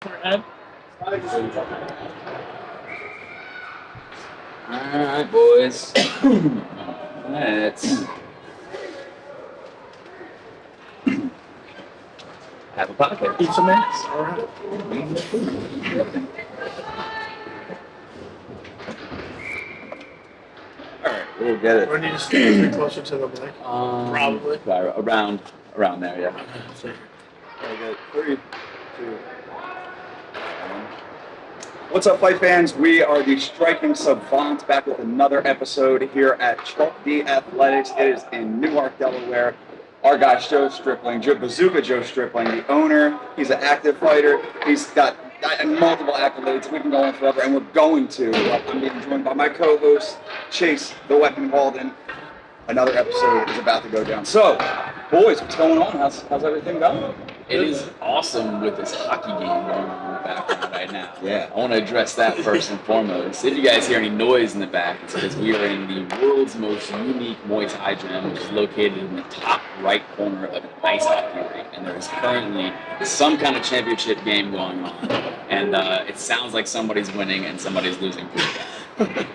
Forehead. Alright, boys. Let's have a podcast. Eat some ass. All right. Alright, we'll get it. Or need to stay a bit closer to the mic. Probably. Around there, yeah. Okay. Very good. 3, 2, 1. What's up, fight fans? We are the Striking Savants back with another episode here at Chalk D Athletics. It is in Newark, Delaware. Our guy, Joe Stripling, Bazooka Joe Stripling, the owner. He's an active fighter. He's got multiple accolades. We can go on forever, and we're going to. I'm being joined by my co-host, Chase, the Weapon Walden. Another episode is about to go down. So, boys, what's going on? How's everything going? It is awesome with this hockey game going on in the background right now. Yeah. I want to address that first and foremost. If you guys hear any noise in the back, it's because we are in the world's most unique Muay Thai gym, which is located in the top right corner of an ice hockey rink. And there is currently some kind of championship game going on. And it sounds like somebody's winning and somebody's losing pretty bad.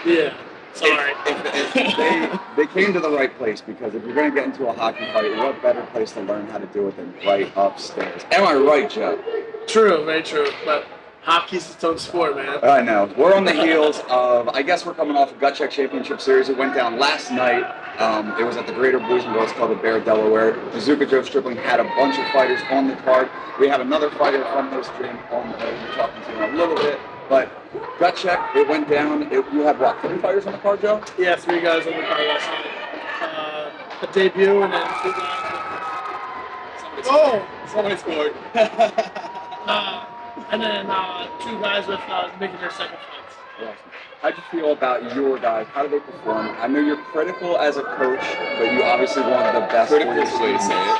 Yeah. Sorry. They came to the right place, because if you're going to get into a hockey fight, what better place to learn how to do it than right upstairs? Am I right, Joe? True, very true. But hockey's its own sport, man. I know. We're on the heels of, I guess we're coming off a Gut Check Championship Series. It went down last night. It was at the Greater Boys and Girls Club of Bear, Delaware. Bazooka Joe Stripling had a bunch of fighters on the card. We have another fighter from this gym on the card we're talking to in a little bit. But Gut Check, it went down. You had what, 3 fighters on the card, Joe? Yeah, 3 guys on the card last night. A debut and then 2 guys. Somebody scored. And then 2 guys with making their second fights. Awesome. How'd you feel about your guys? How did they perform? I know you're critical as a coach, but you obviously want the best. Critical is the way to say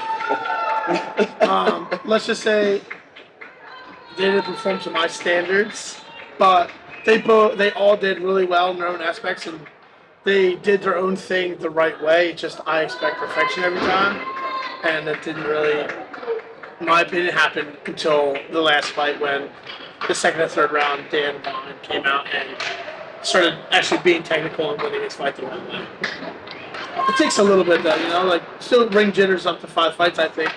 it. Let's just say they didn't perform to my standards, but they all did really well in their own aspects, and they did their own thing the right way. It's just I expect perfection every time, and it didn't really, in my opinion, happen until the last fight when the second and third round Dan Vaughn came out and started actually being technical and winning his fight the right way. It takes a little bit though, like still ring jitters up to 5 fights, I think.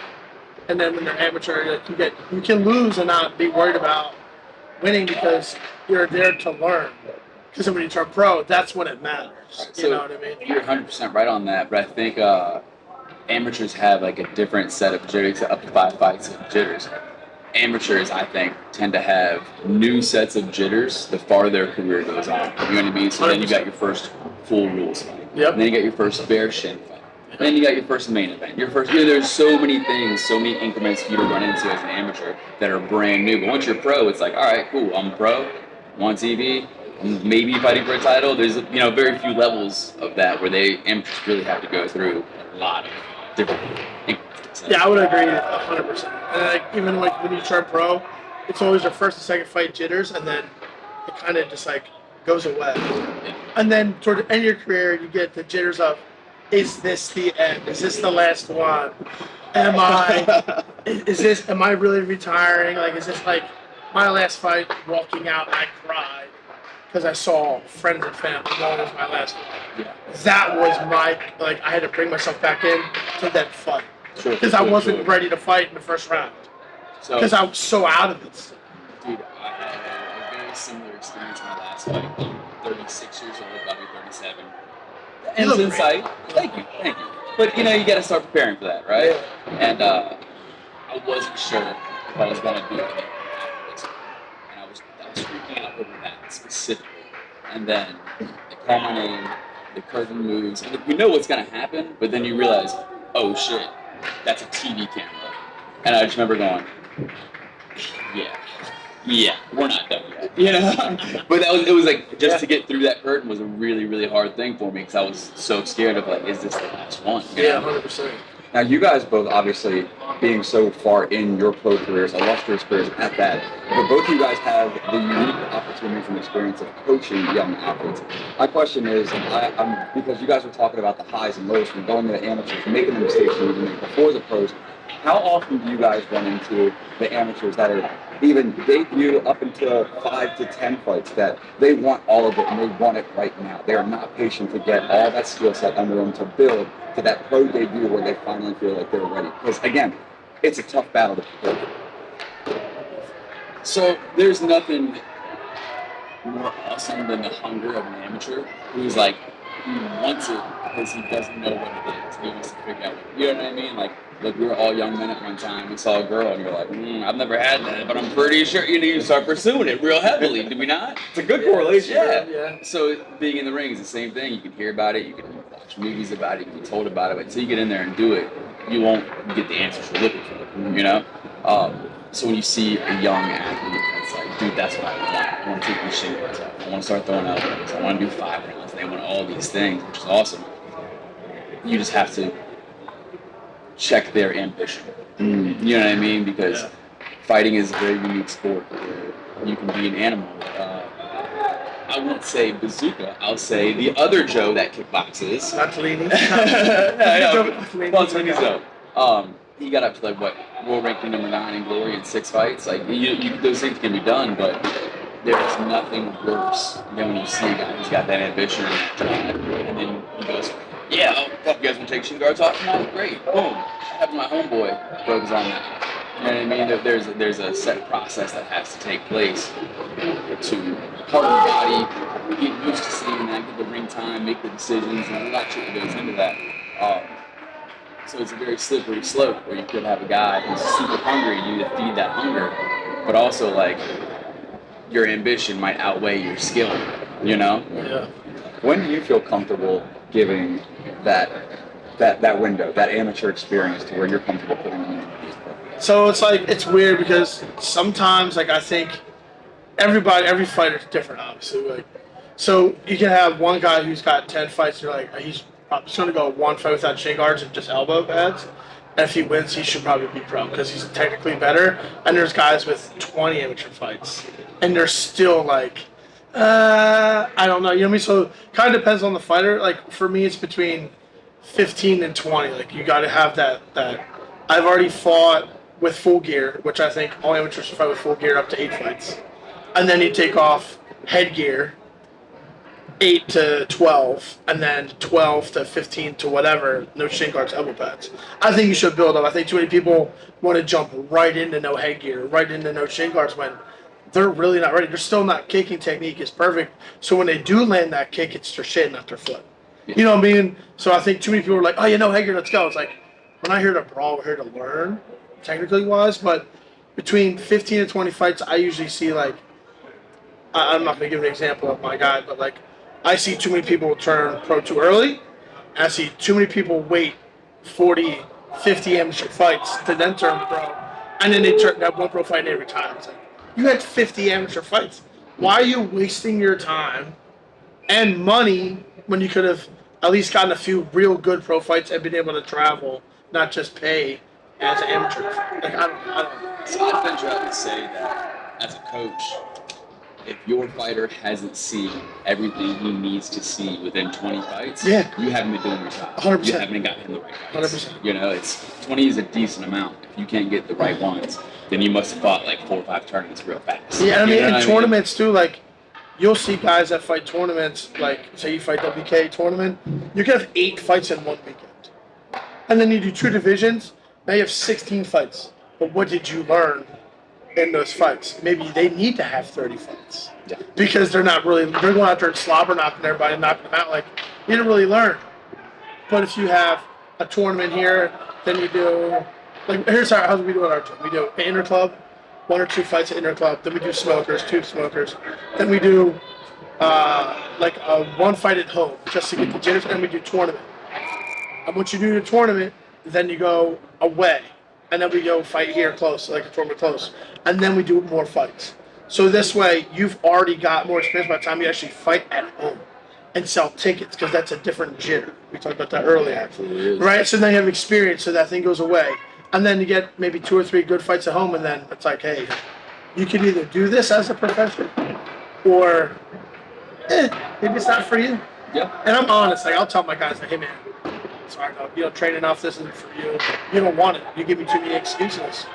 And then when you're amateur, like you can lose and not be worried about winning because you're there to learn. Because when you turn pro, that's when it matters. You know what I mean? You're 100% right on that, but I think amateurs have like a different set of jitters, up to 5 fights of jitters. Amateurs, I think, tend to have new sets of jitters the farther their career goes on. You know what I mean? So then you got your first full rules fight. Yep. And then you got your first bare shin fight. And then you got your first main event. There's so many things, so many increments for you to run into as an amateur that are brand new. But once you're pro, it's like, all right, cool, I'm pro, I'm on TV, I'm maybe fighting for a title. There's very few levels of that where amateurs really have to go through a lot of different increments. Yeah, I would agree 100%. And like even like when you turn pro, it's always your first and second fight jitters, and then it kind of just like goes away. And then toward the end of your career, you get the jitters of, is this the end? Is this the last one? Am I really retiring? Like, is this like my last fight, walking out and I cried because I saw friends and family knowing it was my last fight? Yeah. That was I had to bring myself back in to that fight. Because I wasn't ready to fight in the first round. Because I was so out of it. Dude, I had a very similar experience in my last fight. I'm 36 years old, about to be 37. You look in great. sight. Thank you. But you got to start preparing for that, right? Yeah. And I wasn't sure if I was going to do it. And I was freaking out over that specifically. And then they call my name, the curtain moves, and you know what's going to happen, but then you realize, oh shit, that's a TV camera. And I just remember going, yeah, we're not done yet, But it was like, just to get through that curtain was a really, really hard thing for me, because I was so scared of like, is this the last one? Yeah, 100%. Now, you guys both, obviously, being so far in your pro careers, illustrious careers at that, but both of you guys have the unique opportunities and experience of coaching young athletes. My question is, because you guys were talking about the highs and lows from going to the amateurs, making the mistakes you need to make before the pros, how often do you guys run into the amateurs that are even debut up until 5 to 10 fights, that they want all of it and they want it right now. They are not patient to get all that skill set under them to build to that pro debut where they finally feel like they're ready. Because again, it's a tough battle to prepare. So there's nothing more awesome than the hunger of an amateur who's like, he wants it because he doesn't know what it is. He wants to figure out what, you know what I mean? Like we were all young men at one time. We saw a girl and you're like, I've never had that, but I'm pretty sure, you start pursuing it real heavily. Do we not? It's a good correlation. Yeah. So being in the ring is the same thing. You can hear about it, you can watch movies about it, you can be told about it, but until you get in there and do it, you won't get the answers you're looking for, So when you see a young athlete that's like, dude, that's what I want. I want to take these shin guards out. I want to start throwing elbows. I want to do 5 rounds. And they want all these things, which is awesome. You just have to check their ambition. You know what I mean? Because fighting is a very unique sport where you can be an animal. I won't say Bazooka. I'll say the other Joe that kickboxes. Not Tellini. He got up to like what, world ranking number 9 in Glory in 6 fights. Like those things can be done, but there's nothing worse than when you see a guy who's got that ambition and that drive, and then he goes, "Yeah, fuck, you guys want to take shin guards off tonight? Great, boom." Having my homeboy focus on that. You know what I mean? There's a set process that has to take place to harden the body, get used to seeing that, get the ring time, make the decisions, and all that shit that goes into that. So it's a very slippery slope where you could have a guy who's super hungry and you need to feed that hunger, but also like your ambition might outweigh your skill, Yeah. When do you feel comfortable giving that window, that amateur experience to where you're comfortable putting them in? So it's weird because sometimes I think every fighter is different, obviously. So you can have one guy who's got 10 fights, and you're like, he's just going to go 1 fight without shin guards and just elbow pads. And if he wins, he should probably be pro because he's technically better. And there's guys with 20 amateur fights, and they're still like, I don't know. You know what I mean? So it kind of depends on the fighter. Like for me, it's between 15 and 20. Like you got to have that. I've already fought with full gear, which I think all amateurs should fight with full gear up to 8 fights, and then you take off headgear. 8 to 12, and then 12 to 15 to whatever, no shin guards, elbow pads. I think you should build up. I think too many people want to jump right into no headgear, right into no shin guards when they're really not ready. They're still not kicking technique is perfect. So when they do land that kick, it's their shin, not their foot. Yeah. You know what I mean? So I think too many people are like, no headgear, let's go. It's like, we're not here to brawl, we're here to learn, technically wise, but between 15 and 20 fights, I usually see like, I'm not going to give an example of my guy, but like, I see too many people turn pro too early. I see too many people wait 40, 50 amateur fights to then turn pro. And then they have one pro fight and they retire. It's like, you had 50 amateur fights. Why are you wasting your time and money when you could have at least gotten a few real good pro fights and been able to travel, not just pay as an amateur? Like, I don't know. So I'd venture out to say that as a coach, if your fighter hasn't seen everything he needs to see within 20 fights, you haven't been doing your job. 100%. You haven't gotten him the right fights. 100%. It's 20 is a decent amount. If you can't get the right ones, then you must have fought like 4 or 5 tournaments real fast. Yeah, I mean, in tournaments too, like, you'll see guys that fight tournaments, like, say you fight WK tournament, you can have 8 fights in one weekend. And then you do 2 divisions, now you have 16 fights. But what did you learn in those fights? Maybe they need to have 30 fights. Yeah. Because they're going out there and slobber knocking everybody and knocking them out. Like, you didn't really learn. But if you have a tournament here, then you do, like, here's how we do it at our gym. We do an interclub, 1 or 2 fights at interclub. Then we do smokers, 2 smokers. Then we do like a 1 fight at home just to get the jitters. And we do tournament. And once you do the tournament, then you go away. And then we go fight here close, like a tournament close. And then we do more fights. So this way, you've already got more experience by the time you actually fight at home and sell tickets, because that's a different jitter. We talked about that earlier. Absolutely. Right? So then you have experience, so that thing goes away. And then you get maybe 2 or 3 good fights at home, and then it's like, hey, you can either do this as a profession, or maybe it's not for you. Yeah. And I'm honest. Like, I'll tell my guys, like, hey, man, sorry, no, training off this isn't for you. You don't want it. You give me too many excuses.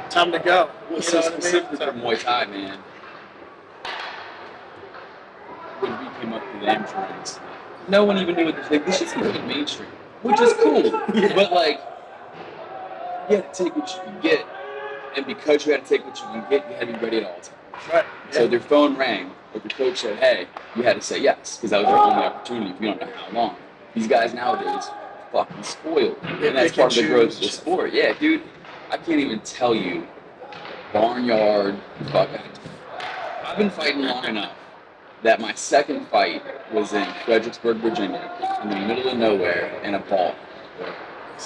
time to go. Well, You so know what I mean? specifically So- for Muay Thai, man, when we came up through the amateur ranks, no one even knew what this shit's pretty mainstream, which is cool. But like, you had to take what you can get, and because you had to take what you can get, you had to be ready at all times. Right. So their phone rang, or your coach said, "Hey," you had to say yes, because that was their only opportunity. If you don't know how long, these guys nowadays are fucking spoiled, and that's part of the growth of the sport. Yeah, dude, I can't even tell you, barnyard, fuck. I've been fighting long enough that my second fight was in Fredericksburg, Virginia, in the middle of nowhere, in a bar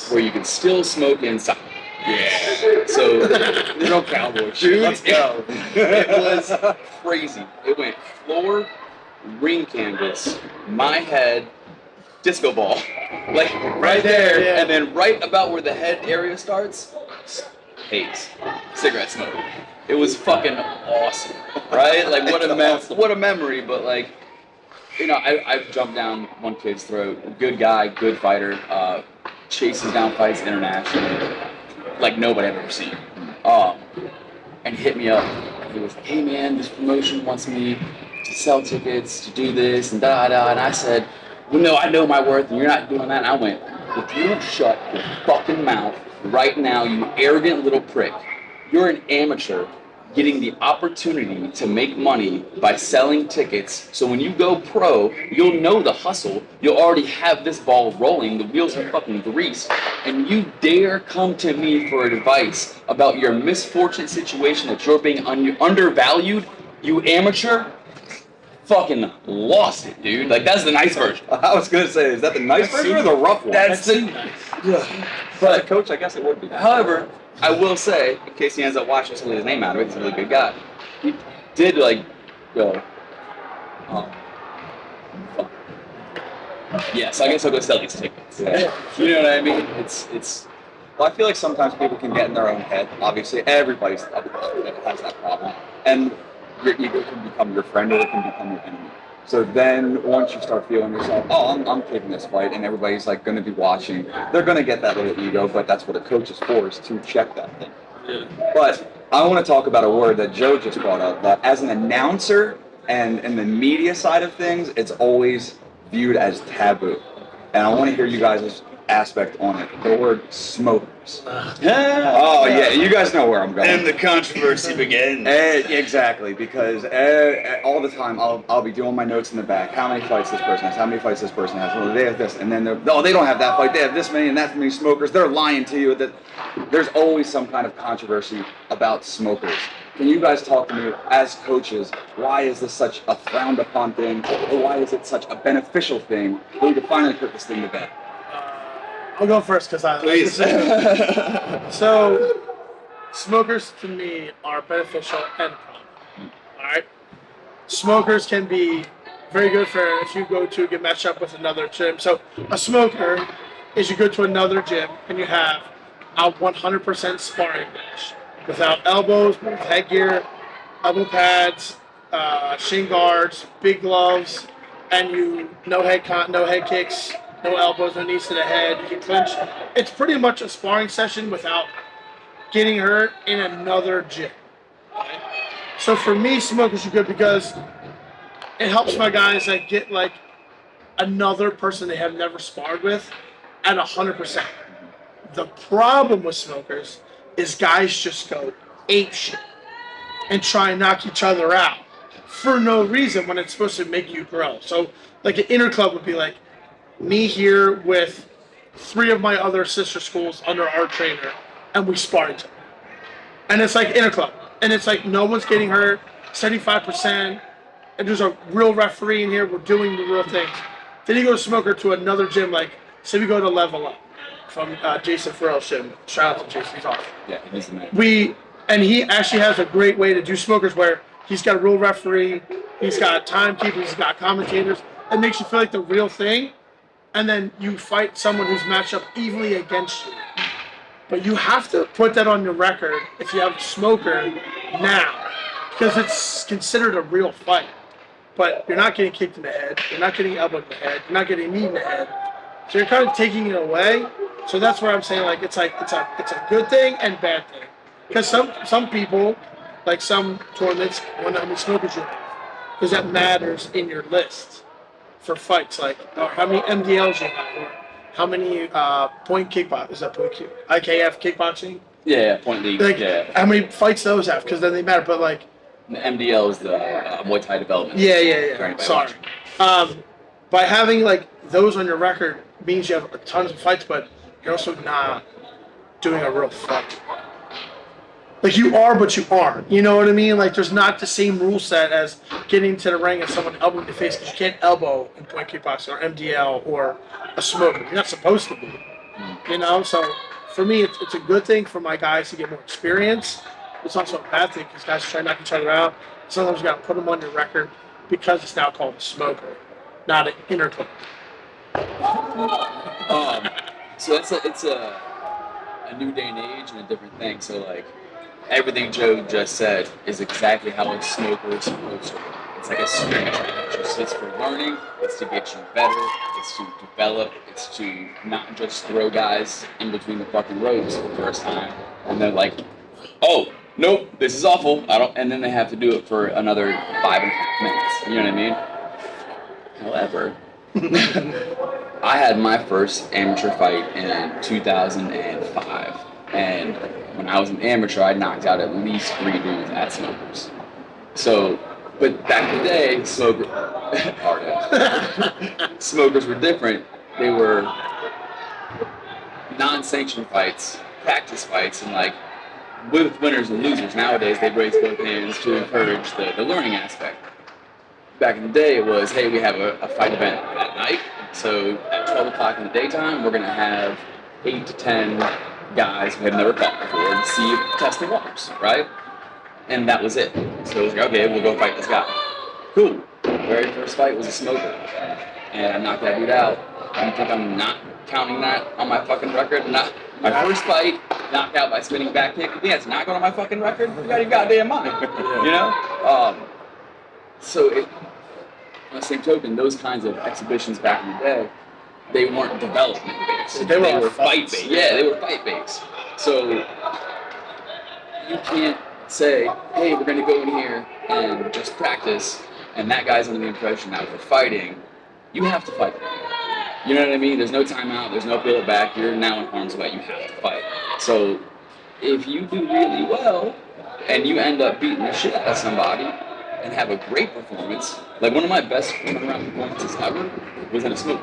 where you can still smoke inside. Yeah. So, Real cowboy shit. dude, Let's go. it was crazy. It went floor, ring canvas, my head, disco ball, like right there, Yeah. and then right about where the head area starts, haze, cigarette smoke. It was fucking awesome, right? Like what a memory. But like, you know, I've jumped down one kid's throat. Good guy, good fighter. Chases down fights internationally, like nobody I've ever seen. And hit me up. And he was like, "Hey man, this promotion wants me to sell tickets, to do this, and da da." And I said, "Well, no, I know my worth, and you're not doing that." And I went, "If you don't shut your fucking mouth right now, you arrogant little prick, you're an amateur getting the opportunity to make money by selling tickets. So when you go pro, you'll know the hustle. You'll already have this ball rolling. The wheels are fucking greased. And you dare come to me for advice about your misfortunate situation that you're being undervalued, you amateur?" Fucking lost it, dude. Like, that's the nice version. I was gonna say, is that the nice version or the rough one? That's the... But But, coach, I guess it would be. however, I will say, in case he ends up watching, to leave his name out of it, he's a really good guy. He did, like, go, fuck. Yeah, so I guess I'll go sell these tickets. Yeah. You know what I mean? It's Well, I feel like sometimes people can get in their own head. Obviously, everybody has that problem, and your ego can become your friend or it can become your enemy. So then, once you start feeling yourself, oh, I'm taking this fight, and everybody's like going to be watching, they're going to get that little ego. But that's what a coach is for, is to check that thing. yeah. But I want to talk about a word that Joe just brought up. That as an announcer and in the media side of things, it's always viewed as taboo. And I want to hear you guys' aspect on it. The word smokers. Oh yeah, you guys know where I'm going. And the controversy begins. Exactly, because all the time I'll be doing my notes in the back. How many fights this person has? How many fights this person has? Well, they have this, and then they don't have that fight. They have this many and that many smokers. They're lying to you. That there's always some kind of controversy about smokers. Can you guys talk to me as coaches? Why is this such a frowned upon thing, or why is it such a beneficial thing? We need to finally put this thing to bed. I'll go first because I Please. So, smokers to me are beneficial and a problem. All right, smokers can be very good for if you go to get matched up with another gym. So, a smoker is you go to another gym and you have a 100% sparring match without elbows, with headgear, elbow pads, shin guards, big gloves, and no head kicks. No elbows, no knees to the head. You can clinch. It's pretty much a sparring session without getting hurt in another gym. Okay? So for me, smokers are good because it helps my guys that get like another person they have never sparred with at 100%. The problem with smokers is guys just go ape shit and try and knock each other out for no reason when it's supposed to make you grow. So like an inner club would be like, me here with 3 of my other sister schools under our trainer, and we spar each other. And it's like interclub. And it's like no one's getting hurt, 75%, and there's a real referee in here, we're doing the real things. Then you go to smoker to another gym, like, say we go to Level Up from Jason Farrell's gym. Shout out to Jason, he's awesome. Yeah, he's the man. And he actually has a great way to do smokers where he's got a real referee, he's got timekeepers, he's got commentators. It makes you feel like the real thing. And then you fight someone who's matched up evenly against you. But you have to put that on your record if you have a smoker now, because it's considered a real fight. But you're not getting kicked in the head, you're not getting elbowed in the head, you're not getting knee in the head. So you're kind of taking it away. So that's where I'm saying like it's a good thing and bad thing. Because some people, like some tournaments, want how many smokers you have, because that matters in your list for fights. Like how many MDLs you have, or how many point kickbox is that point kick IKF kickboxing? Yeah, point league. Like Yeah, how many fights those have? Because then they matter. But like the MDL is the Muay Thai development. yeah. For anybody Sorry. watching. By having like those on your record means you have tons of fights, but you're also not doing a real fight. Like you are, but you aren't. You know what I mean? Like there's not the same rule set as getting to the ring and someone elbowing the face, because you can't elbow in point kickboxing or MDL or a smoker. You're not supposed to be. You know, so for me, it's a good thing for my guys to get more experience. It's also a bad thing because guys try to knock each other out. Sometimes you got to put them on your record because it's now called a smoker, not an interclub. So it's a new day and age and a different thing. So like everything Joe just said is exactly how a smoker is supposed to work. It's like a spiritual practice. It's for learning. It's to get you better. It's to develop. It's to not just throw guys in between the fucking ropes for the first time and they're like, oh nope, this is awful. I don't. And then they have to do it for another 5.5 minutes. You know what I mean? However, I had my first amateur fight in 2005, and when I was an amateur, I knocked out at least 3 dudes at smokers. So, but back in the day, smokers were different. They were non-sanctioned fights, practice fights, and like with winners and losers. Nowadays, they raise both hands to encourage the learning aspect. Back in the day, it was, hey, we have a fight event at night, so at 12 o'clock in the daytime, we're going to have 8 to 10 guys who have never fought before and see if test the waters, right? And that was it. So it was like, okay, we'll go fight this guy. Cool. Very first fight was a smoker, and I knocked that dude out. You think I'm not counting that on my fucking record? Not my first fight, knocked out by spinning back kick. You think that's not going on my fucking record? You got your goddamn mind, you know? So on the same token, those kinds of exhibitions back in the day, they weren't development based. They were fight based. Yeah, they were fight based. So you can't say, hey, we're going to go in here and just practice, and that guy's under the impression that we're fighting. You have to fight. You know what I mean? There's no timeout. There's no peel it back. You're now in harm's way. You have to fight. So if you do really well and you end up beating the shit out of somebody and have a great performance, like one of my best turnaround performances ever was in a smoke.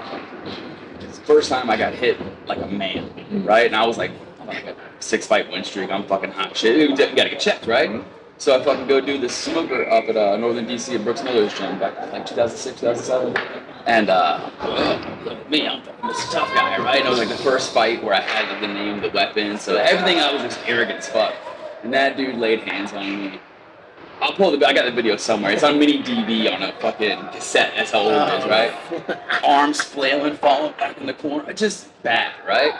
It's the first time I got hit like a man, right? And I was like, I'm like a 6-fight win streak. I'm fucking hot shit. You gotta get checked, right? So I fucking go do this smoker up at Northern DC at Brooks Miller's gym back in like 2006, 2007. And me, I'm this tough guy, right? And it was like the first fight where I had like, the name, the weapon, so everything I was just arrogant as fuck. And that dude laid hands on me. I'll pull I got the video somewhere. It's on mini DV on a fucking cassette. That's how old it is, right? Arms flailing, falling back in the corner. Just bad, right?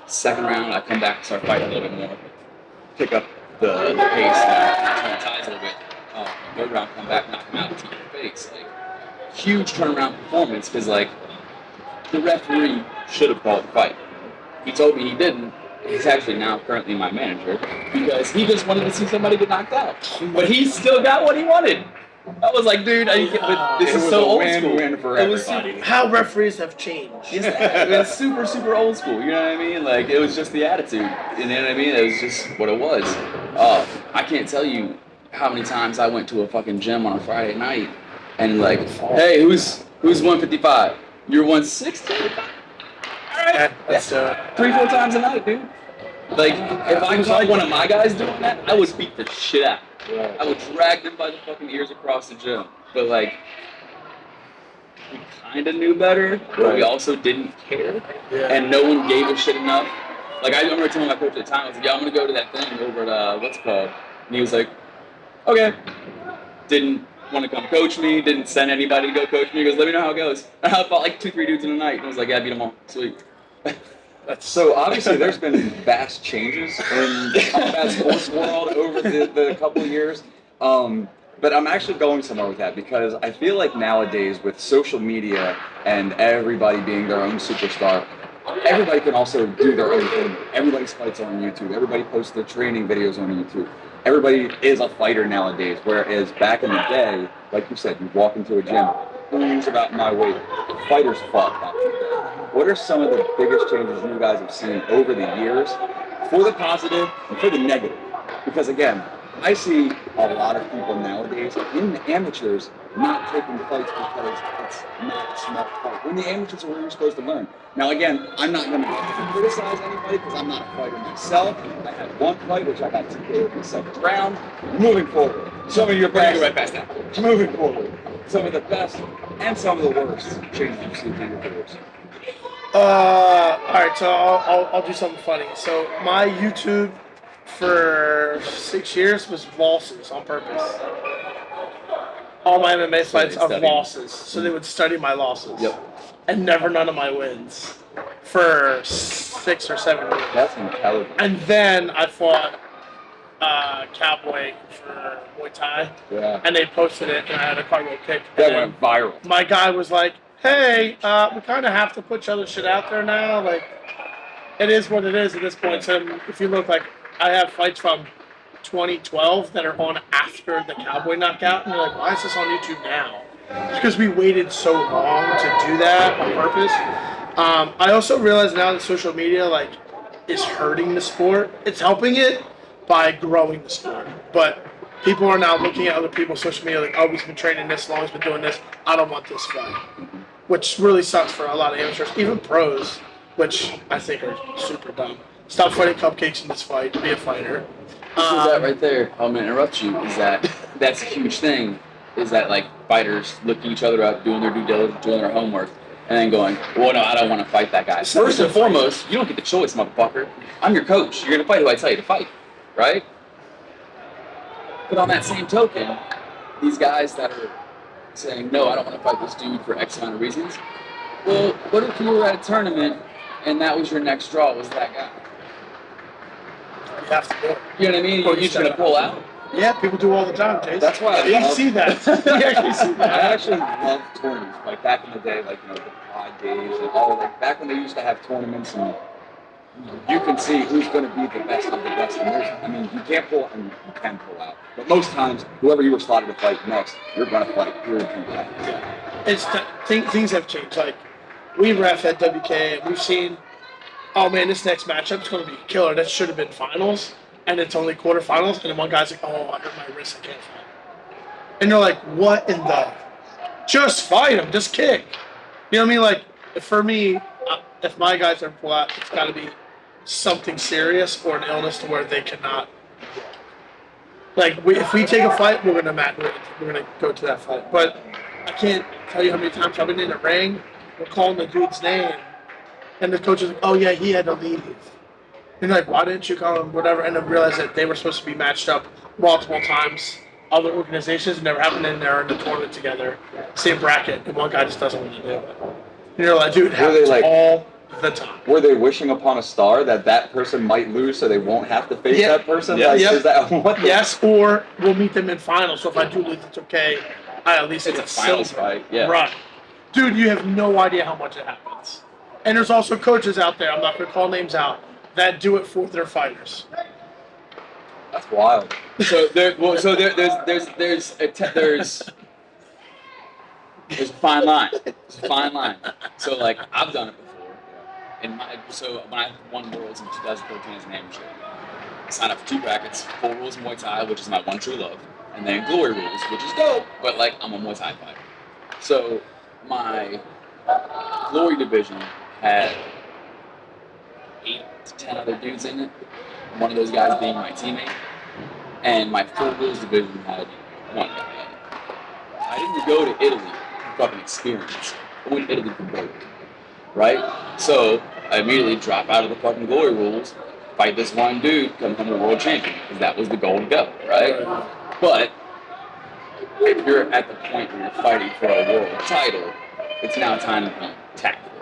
Second round, I come back and start fighting a little bit more. Pick up the pace and turn the ties a little bit. Third round, come back, knock him out, to your face. Like, huge turnaround performance because, like, the referee should have called the fight. He told me he didn't. He's actually now currently my manager because he just wanted to see somebody get knocked out. But he still got what he wanted. I was like, dude, but this is so old school. Win for everybody. How referees have changed. It was super, super old school. You know what I mean? Like, it was just the attitude. You know what I mean? It was just what it was. I can't tell you how many times I went to a fucking gym on a Friday night and like, hey, who's 155? You're 160? Alright. That's 3-4 times a night, dude. Like, if I caught one of my guys doing that, I would beat the shit out. Right. I would drag them by the fucking ears across the gym. But like, we kind of knew better, but we also didn't care. Yeah. And no one gave a shit enough. Like, I remember telling my coach at the time, I was like, yeah, I'm going to go to that thing over at, what's it called? And he was like, okay. Didn't want to come coach me, didn't send anybody to go coach me. He goes, let me know how it goes. And I fought like 2-3 dudes in a night. And I was like, yeah, I beat them all. Sweet. So obviously there's been vast changes in the combat sports world over the couple of years. But I'm actually going somewhere with that because I feel like nowadays with social media and everybody being their own superstar, everybody can also do their own thing. Everybody's fights are on YouTube. Everybody posts their training videos on YouTube. Everybody is a fighter nowadays, whereas back in the day, like you said, you walk into a gym, who's about my weight? Fighters fought back in the day. What are some of the biggest changes you guys have seen over the years for the positive and for the negative? Because again, I see a lot of people nowadays in the amateurs not taking fights because it's not a smart fight. When the amateurs are where you're supposed to learn. Now again, I'm not going to criticize anybody because I'm not a fighter myself. I had one fight which I got TKO'd in the second round. Moving forward, some of your best. Right past that. Moving forward, some of the best and some of the worst changes you've seen in your careers. All right, so I'll do something funny. So my YouTube for 6 years was losses on purpose. All my MMA fights are losses, so they would study my losses. Yep. And never none of my wins for 6 or 7 years. That's intelligent. And then I fought Cowboy for Muay Thai, and they posted it, and I had a cargo kick. That went viral. My guy was like, "Hey, we kind of have to put each other shit out there now. Like, it is what it is at this point." So if you look, like, I have fights from 2012 that are on after the Cowboy knockout, and you're like, "Why is this on YouTube now?" It's because we waited so long to do that on purpose. I also realize now that social media is hurting the sport. It's helping it by growing the sport, but people are now looking at other people's social media like, "Oh, he's been training this long, he's been doing this. I don't want this fight," which really sucks for a lot of amateurs, even pros, which I think are super dumb. Stop fighting cupcakes in this fight. Be a fighter. That right there, I'm gonna interrupt you. That's a huge thing? Is that like fighters looking each other up, doing their due diligence, doing their homework, and then going, "Well, no, I don't want to fight that guy." First and foremost, you don't get the choice, motherfucker. I'm your coach. You're gonna fight who I tell you to fight, right? But on that same token, these guys that are saying, "No, I don't want to fight this dude for X amount of reasons." Well, what if you were at a tournament and that was your next draw? Was that guy? You have to do it. You know what I mean? You're just gonna pull out. Yeah, people do all the time, Jason. That's why I you love- see that. You actually see I that. actually love tournaments. Like back in the day, like the pod days and all. Like back when they used to have tournaments, and you can see who's going to be the best of the best. And I mean, you can't pull, and you can pull out. But most times, whoever you were slotted to fight next, you're going to fight. Period. It's things have changed. Like, we ref at WK, and we've seen, oh man, this next matchup's going to be a killer. That should have been finals, and it's only quarterfinals. And then one guy's like, "Oh, I hurt my wrist, I can't fight." And you're like, "What in the? Just fight him, just kick." You know what I mean? Like, for me, if my guys ever pull out, it's got to be something serious or an illness to where they cannot. Like, if we take a fight, we're gonna go to that fight. But I can't tell you how many times I've been in the ring, we're calling the dude's name, and the coach is like, "Oh yeah, he had to leave." And you're like, "Why didn't you call him?" Whatever, and then realize that they were supposed to be matched up multiple times. Other organizations never happened in there in the tournament together, same bracket, and one guy just doesn't want to do it. And you're like, "Dude, it happens all the time." Were they wishing upon a star that person might lose so they won't have to face that person? Yeah, like, yep. Is that what Yes, or we'll meet them in finals. So if I do lose, it's okay. I at least It's get a finals silver. fight, yeah. Right. Dude, you have no idea how much it happens. And there's also coaches out there, I'm not going to call names out, that do it for their fighters. That's wild. So there's a fine line. It's a fine line. So like I've done it before. So when I won Worlds in 2014 as an amateur, I signed up for 2 brackets: Full Rules Muay Thai, which is my one true love, and then Glory Rules, which is dope, but like I'm a Muay Thai fighter. So my Glory division had 8 to 10 other dudes in it. One of those guys being my teammate. And my Full Rules division had 1 guy in it. I didn't go to Italy for fucking experience. I went to Italy for gold. Right? So I immediately drop out of the fucking Glory Rules, fight this one dude, come home a world champion. Because that was the goal to go, right? But if you're at the point where you're fighting for a world title, it's now time to be tactful.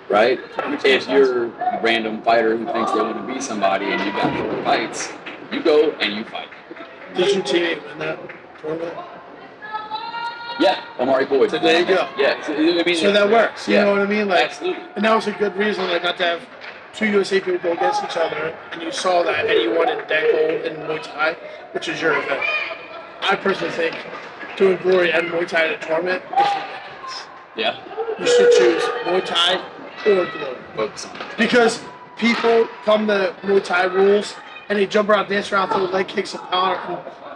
Right? If you're a random fighter who thinks they want to be somebody and you got 4 fights, you go and you fight. Did your teammate win that tournament? Yeah, Omari Boyd. So there you go. Yeah, so, I mean, So that works. You yeah, know what I mean? Like, absolutely. and that was a good reason, like, not to have two USA people go against each other, and you saw that, and you won in Deco and Muay Thai, which is your event. I personally think doing Glory and Muay Thai in a tournament is ridiculous. Yeah. You should choose Muay Thai or Glory. Focus on it. Because people come to Muay Thai rules and they jump around, dance around, throw leg kicks and power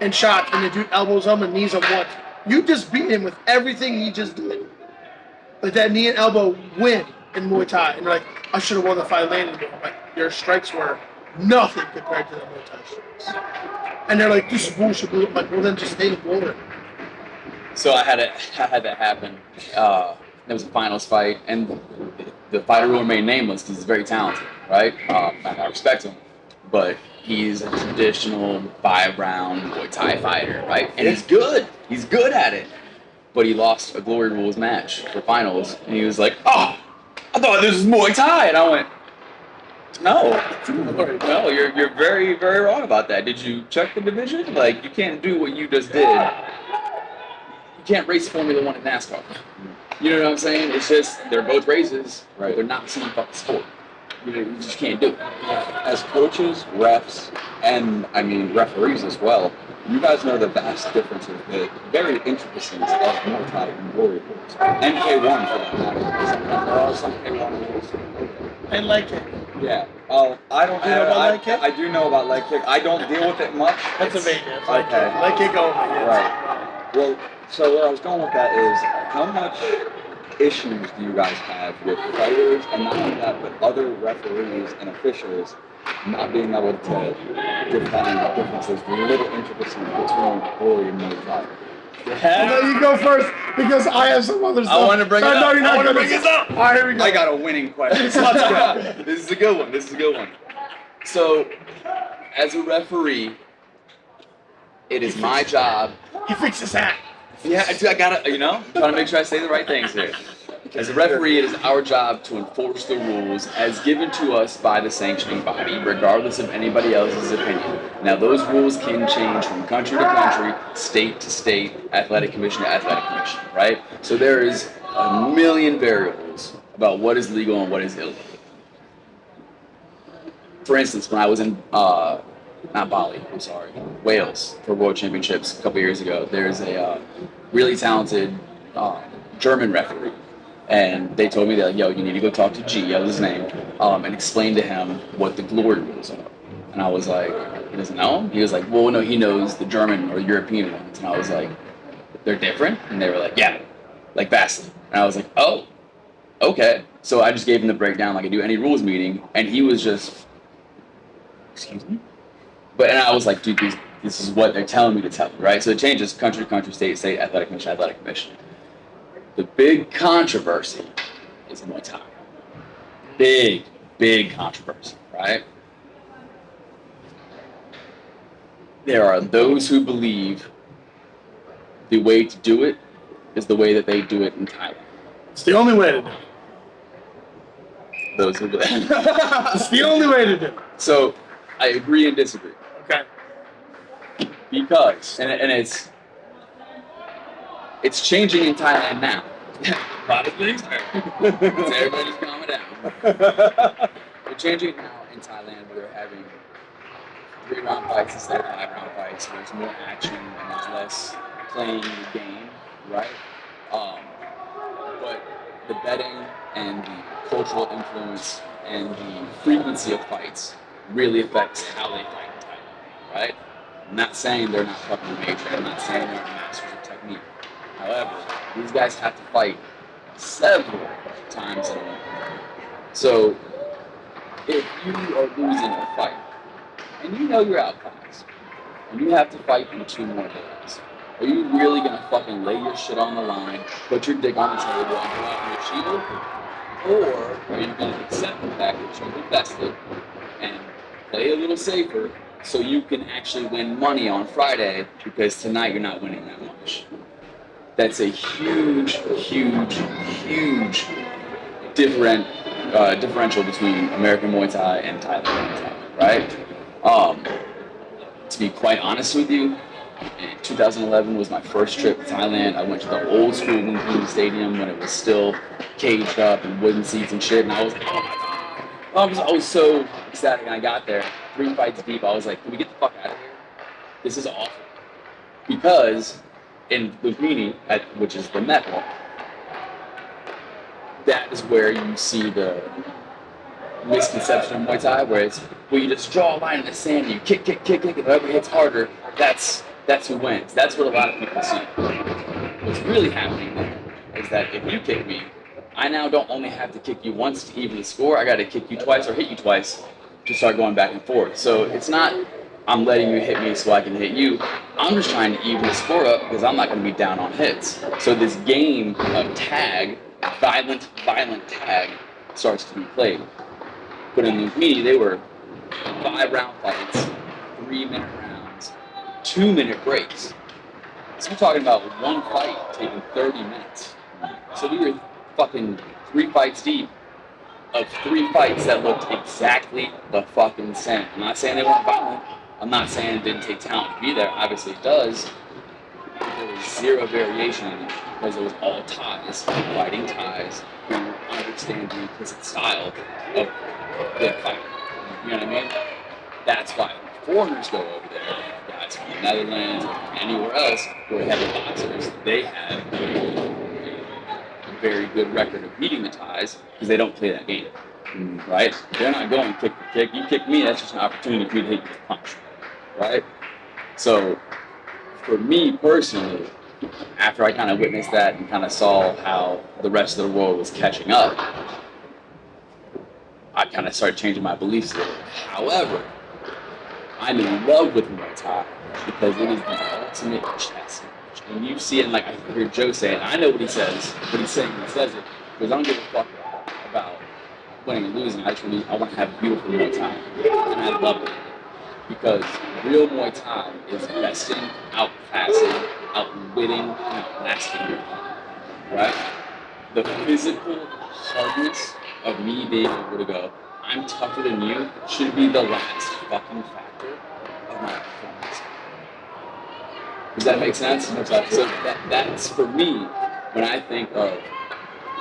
and shots, and they do elbows on and knees on once. You just beat him with everything he just did. Like that knee and elbow win in Muay Thai. And they're like, I should have won the fight landing. But your strikes were nothing compared to the Muay Thai strikes. And they're like, this is bullshit. I'm like, well then just stay in the border. So I had that happen. There was a finals fight, and the fighter will remain nameless because he's very talented, right? I respect him, but he's a traditional 5-round Muay Thai fighter, right? And he's good. He's good at it. But he lost a Glory Rules match for finals, and he was like, "Oh, I thought this was Muay Thai," and I went, "No, you're very, very wrong about that. Did you check the division? Like, you can't do what you just did. You can't race Formula One in NASCAR." You know what I'm saying? It's just, they're both races, right? They're not the same fucking sport. You just can't do it. As coaches, refs, and I mean referees as well, you guys know the vast differences, the very intricacies of Muay Thai and Glory rules. MK1 for that matter. There are some K1 rules. And leg kick. Yeah. Oh, I don't Do you know about leg kick? I do know about leg kick. I don't deal with it much. That's It's- amazing. Leg Okay. kick. Leg kick only. Yes. Right. Well, so where I was going with that is, how much issues do you guys have with players, and not only that, but other referees and officials not being able to define the differences, the little intricacies between Glory and Muay Thai? Well, then you go first because I have some other stuff. I want to bring it I know up. you're I not want to gonna- bring this up. All right, here we go. I got a winning question. Let's go. This is a good one. This is a good one. So, as a referee, it is my job. He fixed his hat. Yeah, I gotta, trying to make sure I say the right things here. As a referee, it is our job to enforce the rules as given to us by the sanctioning body, regardless of anybody else's opinion. Now, those rules can change from country to country, state to state, athletic commission to athletic commission, right? So there is a million variables about what is legal and what is illegal. For instance, when I was in not Bali, I'm sorry, Wales for World Championships a couple years ago, there's a really talented German referee. And they told me that, yo, you need to go talk to G, that was his name, and explain to him what the Glory rules are. And I was like, he doesn't know them? He was like, well, no, he knows the German or European ones. And I was like, they're different? And they were like, yeah, like vastly. And I was like, oh, okay. So I just gave him the breakdown like I do any rules meeting, and he was just, excuse me? And I was like, dude, this is what they're telling me to tell you, right? So it changes country to country, state to state, athletic commission. The big controversy is Muay Thai. Big controversy, right? There are those who believe the way to do it is the way that they do it in Thailand. It's the only way to do it. Those who believe. It's the only way to do it. So I agree and disagree. Okay. Because, and it's changing in Thailand now. A lot of things are. Everybody's calming down. We're changing now in Thailand. We're having 3-round fights instead of 5-round fights. There's more action and there's less playing the game, right? But the betting and the cultural influence and the frequency of fights really affects how they fight in Thailand, right? I'm not saying they're not fucking major. I'm not saying they're masters of technique. However, these guys have to fight several times in a row. So, if you are losing a fight, and you know you're outclassed, and you have to fight in 2 more days, are you really gonna fucking lay your shit on the line, put your dick on the table, and go out and achieve it? Or are you gonna accept the fact that you've invested and play a little safer so you can actually win money on Friday because tonight you're not winning that much? That's a huge differential between American Muay Thai and Thailand Muay Thai, right? To be quite honest with you, And 2011 was my first trip to Thailand. I went to the old school Lumpini Stadium when it was still caged up and wooden seats and shit. And I was, oh my god! I was so ecstatic. And I got there, 3 fights deep. I was like, can we get the fuck out of here? This is awful. Because in Lumpini, which is the Mecca, that is where you see the misconception of Muay Thai, where you just draw a line in the sand, and you kick, and whoever hits harder, that's who wins. That's what a lot of people see. What's really happening there is that if you kick me, I now don't only have to kick you once to even the score, I got to kick you twice or hit you twice to start going back and forth. So it's not I'm letting you hit me so I can hit you. I'm just trying to even the score up because I'm not going to be down on hits. So this game of tag, violent tag, starts to be played. But in Lumpini, they were 5-round fights, 3-minute rounds, 2-minute breaks. So we're talking about one fight taking 30 minutes. So we were fucking 3 fights deep of 3 fights that looked exactly the fucking same. I'm not saying they weren't violent. I'm not saying it didn't take talent to be there. Obviously it does. But there was zero variation in it because it was all Thais, fighting Thais who understand the implicit style of their fight. You know what I mean? That's why foreigners go over there. Guys from the Netherlands or anywhere else who are heavy boxers, they have a very good record of beating the Thais because they don't play that game. Right? They're not going kick for kick. You kick me, that's just an opportunity for you to hit you with a punch. Right? So, for me personally, after I kind of witnessed that and kind of saw how the rest of the world was catching up, I kind of started changing my beliefs a little bit. However, I'm in love with Muay Thai because it is the ultimate chess match. And you see it, and like I hear Joe say it, I know what he says, what he's saying when he says it, because I don't give a fuck about winning and losing. I want to have beautiful Muay Thai. And I love it. Because real Muay Thai is besting, outclassing, outwitting, and outlasting your opponent. Right? The physical hardness of me being able to go, I'm tougher than you, should be the last fucking factor of my performance. Does that make sense? So that's for me when I think of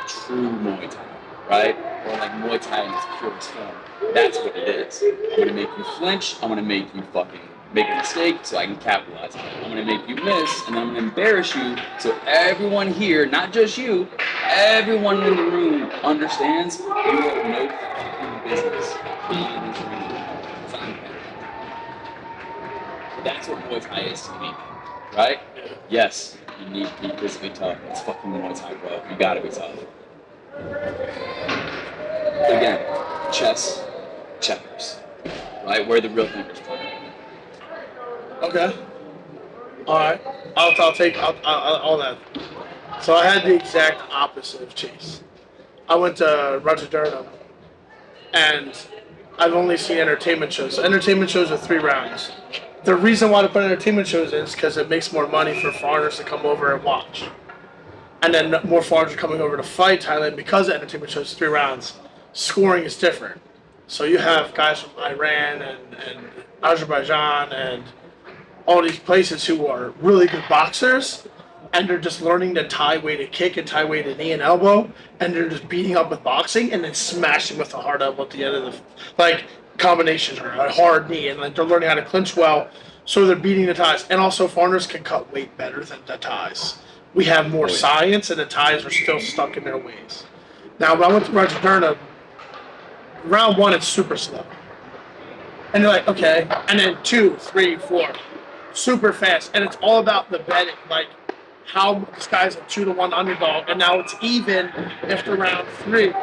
true Muay Thai, right? Or like Muay Thai in its purest form. That's what it is. I'm gonna make you flinch, I'm gonna make you fucking make a mistake so I can capitalize on it. I'm gonna make you miss, and then I'm gonna embarrass you so everyone here, not just you, everyone in the room understands you have no fucking business being in this room. That's what Muay Thai is to me, right? Yes, you need to be physically tough. It's fucking Muay Thai, bro. You gotta be tough. Again, chess, checkers, right? Where the real thinkers play. Okay. All right. I'll take all that. So I had the exact opposite of Chase. I went to Roger Durham, and I've only seen entertainment shows. So entertainment shows are 3 rounds. The reason why they put entertainment shows in is because it makes more money for foreigners to come over and watch. And then more foreigners are coming over to fight Thailand because the entertainment shows 3 rounds. Scoring is different. So you have guys from Iran and Azerbaijan and all these places who are really good boxers, and they're just learning the Thai way to kick and Thai way to knee and elbow, and they're just beating up with boxing and then smashing with a hard elbow at the end of the like combinations or a hard knee, and like they're learning how to clinch well, so they're beating the Thais. And also foreigners can cut weight better than the Thais. We have more science, and the Thais are still stuck in their ways. Now, when I went to Roger Durham, round 1 it's super slow. And you're like, okay. And then 2, 3, 4, super fast. And it's all about the betting. Like, how this guy's a 2-1 underdog, and now it's even after round 3.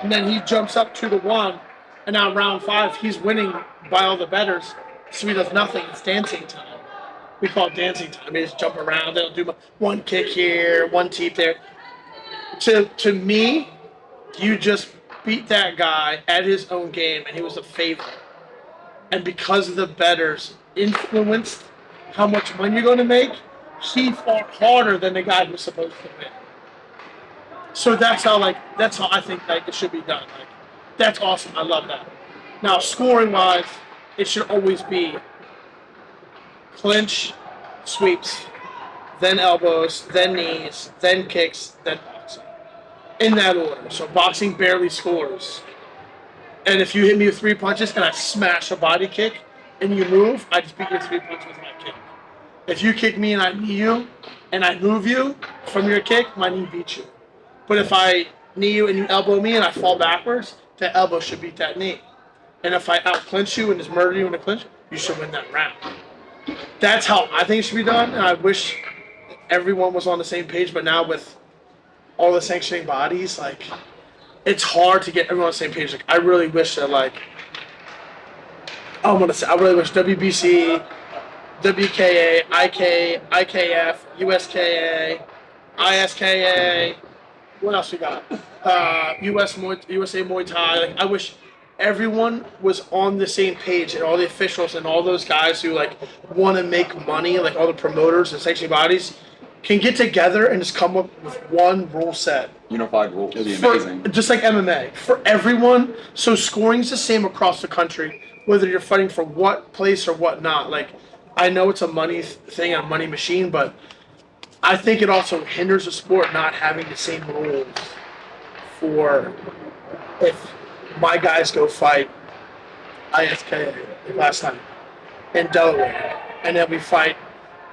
And then he jumps up 2-1, and now round 5, he's winning by all the bettors. So he does nothing. It's dancing time. We call it dancing time. They just jump around. They'll do one kick here, one teep there. To me, you just beat that guy at his own game, and he was a favorite. And because of the bettors influenced how much money you're going to make, he fought harder than the guy who was supposed to win. So that's how I think it should be done. Like, that's awesome. I love that. Now, scoring wise, it should always be clinch, sweeps, then elbows, then knees, then kicks, then boxing. In that order. So boxing barely scores. And if you hit me with 3 punches and I smash a body kick and you move, I just beat you with 3 punches with my kick. If you kick me and I knee you and I move you from your kick, my knee beats you. But if I knee you and you elbow me and I fall backwards, that elbow should beat that knee. And if I out clinch you and just murder you in a clinch, you should win that round. That's how I think it should be done. And I wish everyone was on the same page. But now with all the sanctioning bodies, like, it's hard to get everyone on the same page. Like, I really wish that, like, I really wish WBC, WKA, IK, IKF, USKA, ISKA. What else we got? USA Muay Thai. Like, I wish everyone was on the same page, and all the officials and all those guys who like want to make money, like all the promoters and sanctioning bodies, can get together and just come up with one rule set. Unified rules would be amazing. Just like MMA for everyone. So scoring's the same across the country, whether you're fighting for what place or what not. Like, I know it's a money thing and a money machine, but I think it also hinders the sport not having the same rules for if my guys go fight ISK last time in Delaware, and then we fight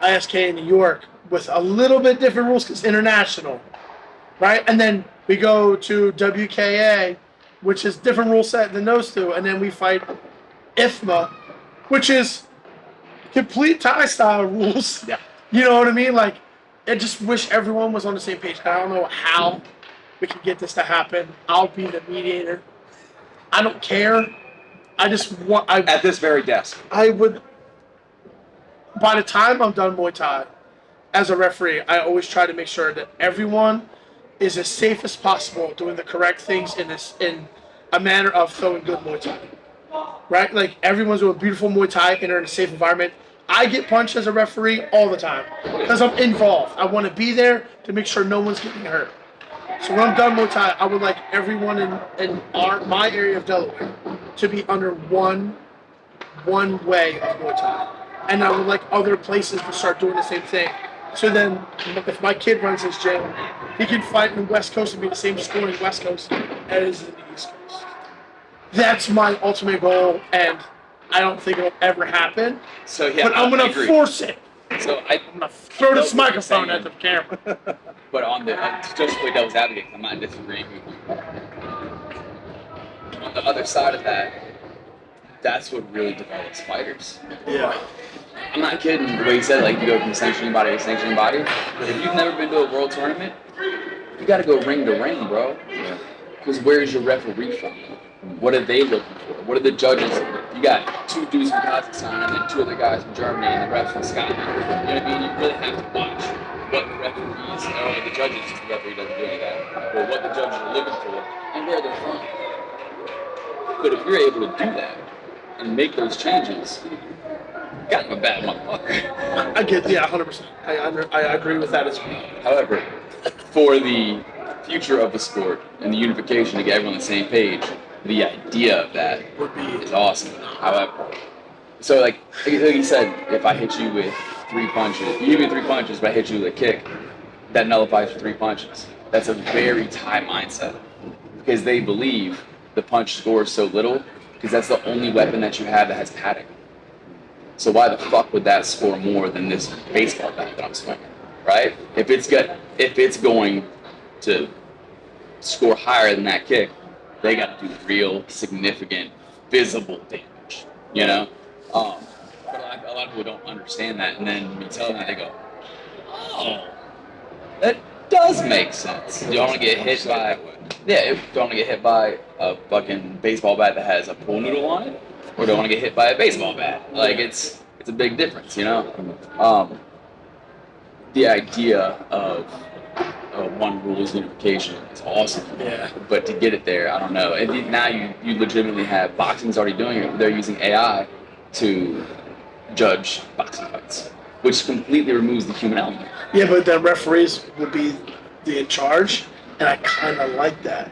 ISK in New York with a little bit different rules because international, right? And then we go to WKA, which is different rule set than those two, and then we fight IFMA, which is complete Thai style rules. Yeah. You know what I mean? Like, I just wish everyone was on the same page. I don't know how we can get this to happen. I'll be the mediator. I don't care. I just want. At this very desk. I would. By the time I'm done Muay Thai, as a referee, I always try to make sure that everyone is as safe as possible, doing the correct things in a manner of throwing good Muay Thai. Right? Like, everyone's doing beautiful Muay Thai and they're in a safe environment. I get punched as a referee all the time because I'm involved. I want to be there to make sure no one's getting hurt. So when I'm done Muay Thai, I would like everyone in my area of Delaware to be under one way of Muay Thai. And I would like other places to start doing the same thing. So then, if my kid runs his gym, he can fight in the West Coast and be the same scoring West Coast as in the East Coast. That's my ultimate goal, and I don't think it'll ever happen. So yeah, but I'm going to force it. So I'm going to throw this microphone at the camera. But on the just to play devil's advocate, I'm not disagreeing with you. On the other side of that, that's what really develops fighters. Yeah. I'm not kidding. The way you said, like, you go from sanctioning body to sanctioning body. But if you've never been to a world tournament, you got to go ring to ring, bro. Because where's your referee from? What are they looking for? What are the judges? You got 2 dudes from Kazakhstan and then 2 other guys from Germany and the refs from Scotland. You know what I mean? You really have to watch what the referees, or the judges, because the referee doesn't do any of that, but what the judges are looking for and where they're from. But if you're able to do that and make those changes, you got him a bad motherfucker. I get, yeah, 100%. I agree with that as well. However, for the future of the sport and the unification to get everyone on the same page, the idea of that is awesome. However, so like you said, if I hit you with 3 punches, you give me 3 punches, but I hit you with a kick, that nullifies for 3 punches. That's a very Thai mindset because they believe the punch scores so little because that's the only weapon that you have that has padding. So why the fuck would that score more than this baseball bat that I'm swinging, right? If it's going to score higher than that kick, they got to do real, significant, visible damage, you know? But a lot of people don't understand that, and then when you tell them that, they go, oh, that does make sense. You don't want to get hit by, you don't want to get hit by a fucking baseball bat that has a pool noodle on it, or don't want to get hit by a baseball bat. Like, it's a big difference, you know? The idea of one rules unification is awesome. Yeah. But to get it there, I don't know. And now you legitimately have boxing's already doing it. They're using AI to judge boxing fights, which completely removes the human element. Yeah, but the referees will be in charge, and I kind of like that.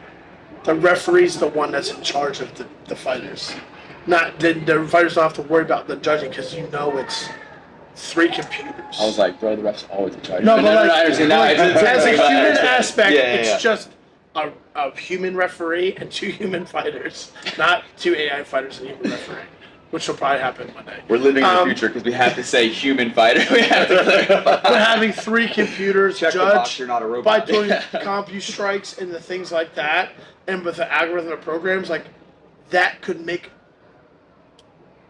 The referee's the one that's in charge of the fighters. Not the fighters don't have to worry about the judging because you know it's 3 computers. I was like, bro, the ref's always in charge. No, but like, I understand now. like, as a human aspect, Yeah. it's just a human referee and 2 human fighters, not 2 AI fighters and a human referee, which will probably happen one day. We're living in the future because we have to say human fighter. We have to clarify. But having 3 computers Check the box, judge you're not a robot. by doing compu strikes and the things like that, and with the algorithm of programs, like that could make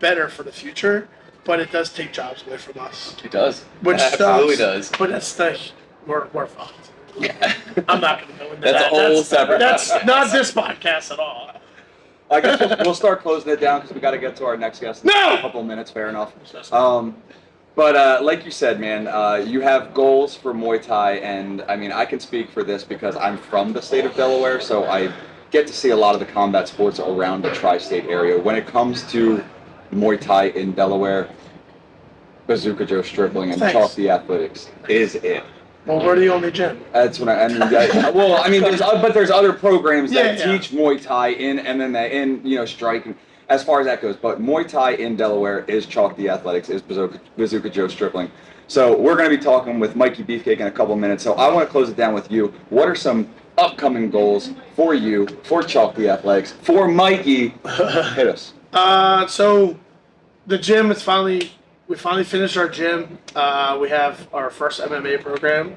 better for the future. But it does take jobs away from us. It does. Which it absolutely sucks, does. But that's we're fucked. Yeah. I'm not going to go into That's that. a whole separate That's podcast. not this podcast at all. I guess we'll start closing it down because we got to get to our next guest in No! a couple of minutes. Fair enough. But like you said, man, you have goals for Muay Thai, and I mean, I can speak for this because I'm from the state of Delaware, so I get to see a lot of the combat sports around the tri-state area. When it comes to Muay Thai in Delaware, Bazooka Joe Stripling and Thanks. Chalk the Athletics is it. Well, we're the only gym. That's when I mean, there's other programs that Yeah. teach Muay Thai in MMA, in striking, as far as that goes. But Muay Thai in Delaware is Chalk the Athletics, is Bazooka Joe Stripling. So we're going to be talking with Mikey Beefcake in a couple minutes. So I want to close it down with you. What are some upcoming goals for you, for Chalk the Athletics, for Mikey? Hit us. So the gym is we finally finished our gym. We have our first MMA program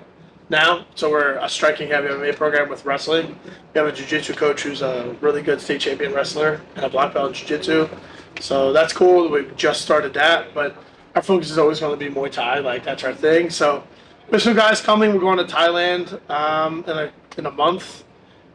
now. So we're a striking heavy MMA program with wrestling. We have a jiu-jitsu coach who's a really good state champion wrestler and a black belt in jiu-jitsu. So that's cool. We just started that, but our focus is always going to be Muay Thai. Like that's our thing. So there's some guys coming. We're going to Thailand in a month,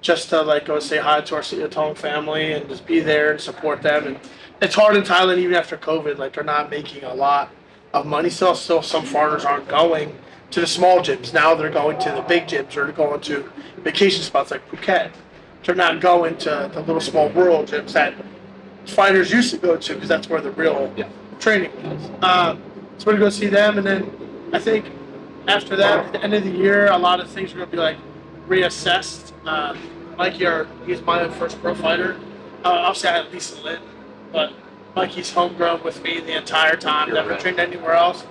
just to like go say hi to our Siatong family and just be there and support them. And it's hard in Thailand even after COVID. Like they're not making a lot of money still. Still, some foreigners aren't going to the small gyms. Now they're going to the big gyms or they're going to vacation spots like Phuket. They're not going to the little small rural gyms that fighters used to go to because that's where the real training was. So we're gonna go see them, and then I think after that, at the end of the year, a lot of things are gonna be like reassessed. Mikey, he's my first pro fighter. Obviously, I had Lisa Lynn, but Mikey's homegrown with me the entire time. Never trained anywhere else.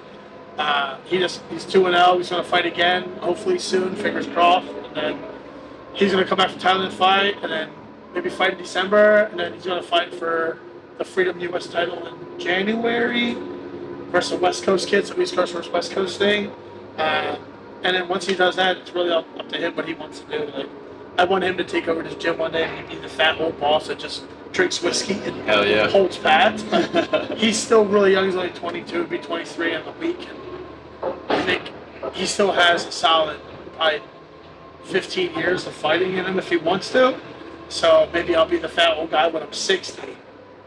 He's 2-0. He's gonna fight again, hopefully soon. Fingers crossed. And then he's gonna come back from Thailand and fight, and then maybe fight in December, and then he's gonna fight for the Freedom US title in January versus a West Coast kid, so East Coast versus West Coast thing. And then once he does that, it's really up to him what he wants to do. Like, I want him to take over this gym one day and be the fat old boss that just drinks whiskey and holds pads. But he's still really young. He's only 22, he'll be 23 in the week. And I think he still has a solid, probably 15 years of fighting in him if he wants to. So maybe I'll be the fat old guy when I'm 60,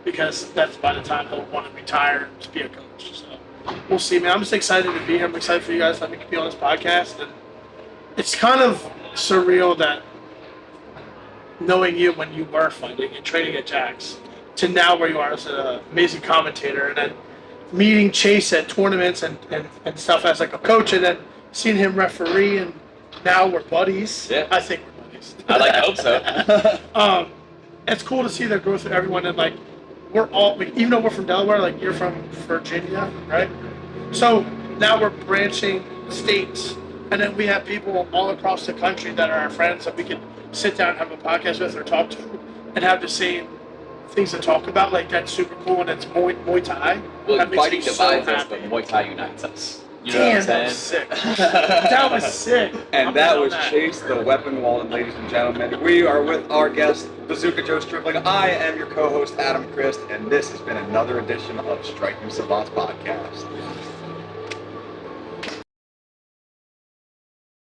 because that's by the time he'll want to retire and just be a coach. So we'll see, man. I'm just excited to be here. I'm excited for you guys to let me be on this podcast. And it's kind of surreal that knowing you when you were fighting and training at Jax to now where you are as an amazing commentator, and then meeting Chase at tournaments and stuff as like a coach, and then seeing him referee, and now we're buddies. Yeah. I think we're buddies. I like to hope so. It's cool to see the growth of everyone, and like we're all, like, even though we're from Delaware, like you're from Virginia, right? So now we're branching states, and then we have people all across the country that are our friends that we can sit down and have a podcast with or talk to, and have the same things to talk about. Like that's super cool, and it's Muay Thai. Well, That makes fighting me so divides us, happy. but Muay Thai unites us. You know Damn, what that I'm was saying? sick. That was sick. And I'm that in on was Chase the Weapon Walden, ladies and gentlemen. We are with our guest, Bazooka Joe Stripling. I am your co-host, Adam Christ, and this has been another edition of Striking Savants Podcast.